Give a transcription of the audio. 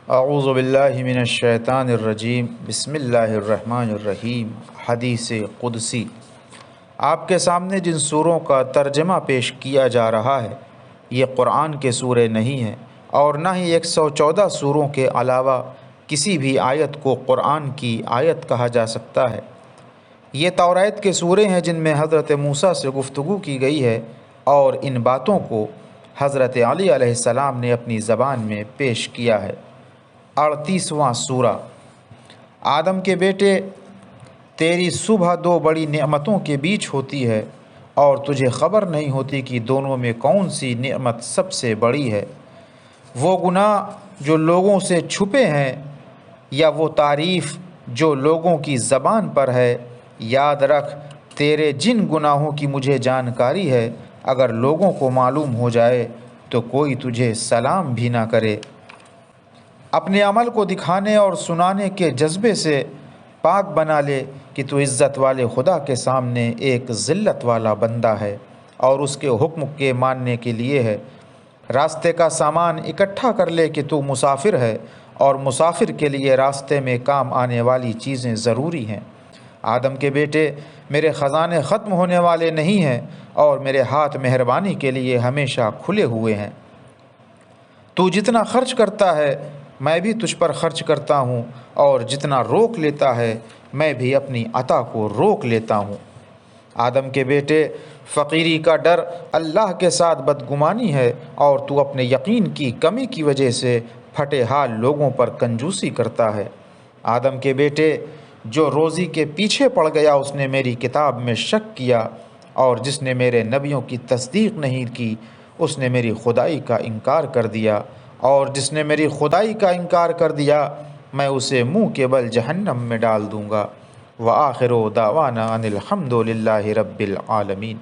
اعوذ باللہ من الشیطان الرجیم بسم اللہ الرحمن الرحیم۔ حدیث قدسی۔ آپ کے سامنے جن سوروں کا ترجمہ پیش کیا جا رہا ہے یہ قرآن کے سورے نہیں ہیں، اور نہ ہی 114 سوروں کے علاوہ کسی بھی آیت کو قرآن کی آیت کہا جا سکتا ہے۔ یہ توریت کے سورے ہیں جن میں حضرت موسیٰ سے گفتگو کی گئی ہے، اور ان باتوں کو حضرت علی علیہ السلام نے اپنی زبان میں پیش کیا ہے۔ 38واں سورہ۔ آدم کے بیٹے، تیری صبح دو بڑی نعمتوں کے بیچ ہوتی ہے، اور تجھے خبر نہیں ہوتی کہ دونوں میں کون سی نعمت سب سے بڑی ہے۔ وہ گناہ جو لوگوں سے چھپے ہیں یا وہ تعریف جو لوگوں کی زبان پر ہے، یاد رکھ تیرے جن گناہوں کی مجھے جانکاری ہے، اگر لوگوں کو معلوم ہو جائے تو کوئی تجھے سلام بھی نہ کرے۔ اپنے عمل کو دکھانے اور سنانے کے جذبے سے پاک بنا لے کہ تو عزت والے خدا کے سامنے ایک ذلت والا بندہ ہے، اور اس کے حکم کے ماننے کے لیے ہے۔ راستے کا سامان اکٹھا کر لے کہ تو مسافر ہے، اور مسافر کے لیے راستے میں کام آنے والی چیزیں ضروری ہیں۔ آدم کے بیٹے، میرے خزانے ختم ہونے والے نہیں ہیں، اور میرے ہاتھ مہربانی کے لیے ہمیشہ کھلے ہوئے ہیں۔ تو جتنا خرچ کرتا ہے میں بھی تجھ پر خرچ کرتا ہوں، اور جتنا روک لیتا ہے میں بھی اپنی عطا کو روک لیتا ہوں۔ آدم کے بیٹے، فقیری کا ڈر اللہ کے ساتھ بدگمانی ہے، اور تو اپنے یقین کی کمی کی وجہ سے پھٹے حال لوگوں پر کنجوسی کرتا ہے۔ آدم کے بیٹے، جو روزی کے پیچھے پڑ گیا اس نے میری کتاب میں شک کیا، اور جس نے میرے نبیوں کی تصدیق نہیں کی اس نے میری خدائی کا انکار کر دیا، اور جس نے میری خدائی کا انکار کر دیا میں اسے منہ کے بل جہنم میں ڈال دوں گا۔ وآخر دعوانا ان الحمد للہ رب العالمین۔